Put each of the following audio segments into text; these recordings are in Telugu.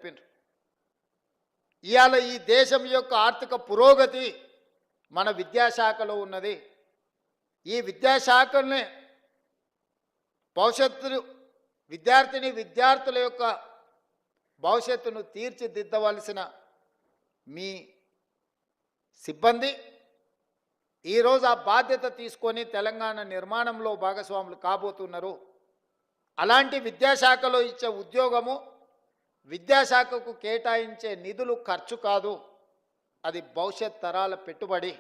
చెప్పిండ్రు. ఇవాళ ఈ దేశం యొక్క ఆర్థిక పురోగతి మన విద్యాశాఖలో ఉన్నది. ఈ విద్యాశాఖనే భవిష్యత్తు విద్యార్థుల యొక్క భవిష్యత్తును తీర్చిదిద్దవలసిన మీ సిబ్బంది ఈరోజు ఆ బాధ్యత తీసుకొని తెలంగాణ నిర్మాణంలో భాగస్వాములు కాబోతున్నారు. అలాంటి విద్యాశాఖలో ఇచ్చే ఉద్యోగము విద్యాశాఖకు కేటాయించే నిధులు ఖర్చు కాదు, అది భవిష్యత్ తరాల పెట్టుబడి.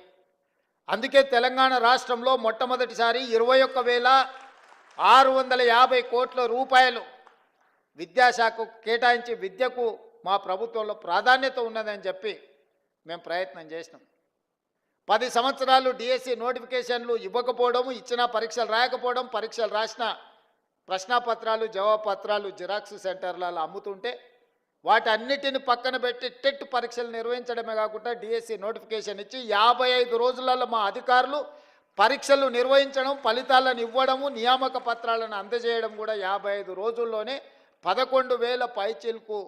అందుకే తెలంగాణ రాష్ట్రంలో మొట్టమొదటిసారి 21,650 కోట్ల రూపాయలు విద్యాశాఖకు కేటాయించి విద్యకు మా ప్రభుత్వంలో ప్రాధాన్యత ఉన్నదని చెప్పి మేము ప్రయత్నం చేసినాం. 10 సంవత్సరాలు డిఎస్సి నోటిఫికేషన్లు ఇవ్వకపోవడం, ఇచ్చిన పరీక్షలు రాయకపోవడం, పరీక్షలు రాసిన ప్రశ్నాపత్రాలు జవాబు పత్రాలు జిరాక్స్ సెంటర్లలో అమ్ముతుంటే వాటన్నిటిని పక్కన పెట్టి టెట్ పరీక్షలు నిర్వహించడమే కాకుండా డిఎస్సి నోటిఫికేషన్ ఇచ్చి 55 రోజులలో మా అధికారులు పరీక్షలు నిర్వహించడం, ఫలితాలను ఇవ్వడము, నియామక పత్రాలను అందజేయడం కూడా 55 రోజుల్లోనే 11,000 పైచిలకు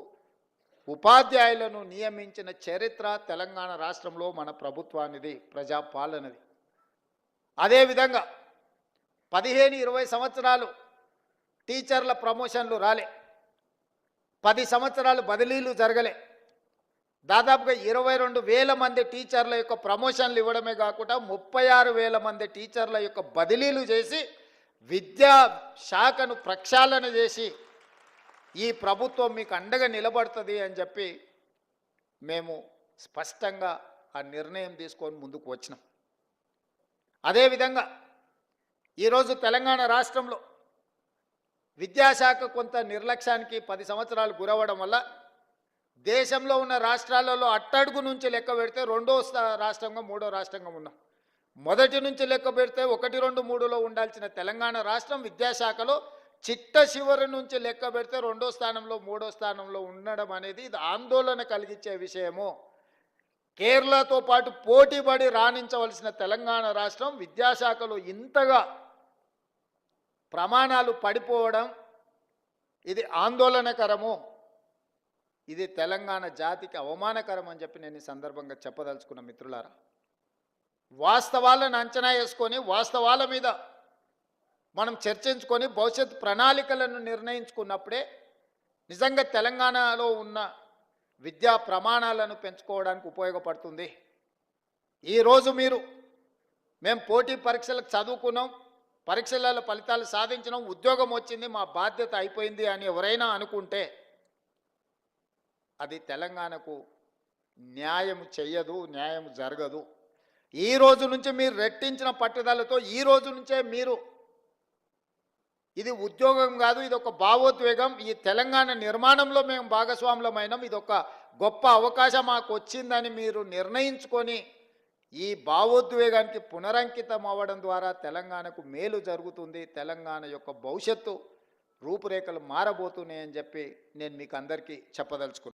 ఉపాధ్యాయులను నియమించిన చరిత్ర తెలంగాణ రాష్ట్రంలో మన ప్రభుత్వానిది, ప్రజాపాలనది. అదేవిధంగా 15-20 సంవత్సరాలు టీచర్ల ప్రమోషన్లు రాలే, 10 సంవత్సరాలు బదిలీలు జరగలే. దాదాపుగా 22,000 మంది టీచర్ల యొక్క ప్రమోషన్లు ఇవ్వడమే కాకుండా 36,000 మంది టీచర్ల యొక్క బదిలీలు చేసి విద్యా శాఖను ప్రక్షాళన చేసి ఈ ప్రభుత్వం మీకు అండగా నిలబడుతుంది అని చెప్పి మేము స్పష్టంగా ఆ నిర్ణయం తీసుకొని ముందుకు వచ్చినాం. అదేవిధంగా ఈరోజు తెలంగాణ రాష్ట్రంలో విద్యాశాఖ కొంత నిర్లక్ష్యానికి 10 సంవత్సరాలు గురవడం వల్ల దేశంలో ఉన్న రాష్ట్రాలలో అట్టడుగు నుంచి లెక్క పెడితే 2వ రాష్ట్రంగా 3వ రాష్ట్రంగా ఉన్నాం. మొదటి నుంచి లెక్క పెడితే 1, 2, 3లో ఉండాల్సిన తెలంగాణ రాష్ట్రం విద్యాశాఖలో చిట్ట చివరి నుంచి లెక్క పెడితే 2వ స్థానంలో 3వ స్థానంలో ఉండడం అనేది ఇది ఆందోళన కలిగించే విషయము. కేరళతో పాటు పోటీపడి రాణించవలసిన తెలంగాణ రాష్ట్రం విద్యాశాఖలో ఇంతగా ప్రమాణాలు పడిపోవడం ఇది ఆందోళనకరము, ఇది తెలంగాణ జాతికి అవమానకరం అని చెప్పి నేను ఈ సందర్భంగా చెప్పదలుచుకున్న మిత్రులారా. వాస్తవాలను అంచనా వేసుకొని వాస్తవాల మీద మనం చర్చించుకొని భవిష్యత్ ప్రణాళికలను నిర్ణయించుకున్నప్పుడే నిజంగా తెలంగాణలో ఉన్న విద్యా ప్రమాణాలను పెంచుకోవడానికి ఉపయోగపడుతుంది. ఈరోజు మేము పోటీ పరీక్షలకు చదువుకున్నాం, పరీక్షలలో ఫలితాలు సాధించినాం, ఉద్యోగం వచ్చింది, మా బాధ్యత అయిపోయింది అని ఎవరైనా అనుకుంటే అది తెలంగాణకు న్యాయం చెయ్యదు, న్యాయం జరగదు. ఈ రోజు నుంచి మీరు రెట్టించిన పట్టుదలతో ఈ రోజు నుంచే మీరు ఇది ఉద్యోగం కాదు, ఇది ఒక భావోద్వేగం, ఈ తెలంగాణ నిర్మాణంలో మేము భాగస్వాములమైనాం, ఇది ఒక గొప్ప అవకాశం మాకు వచ్చిందని మీరు నిర్ణయించుకొని ఈ భావోద్వేగానికి పునరంకితం అవ్వడం ద్వారా తెలంగాణకు మేలు జరుగుతుంది, తెలంగాణ యొక్క భవిష్యత్తు రూపురేఖలు మారబోతున్నాయని చెప్పి నేను మీకు అందరికీ చెప్పదలుచుకున్నాను.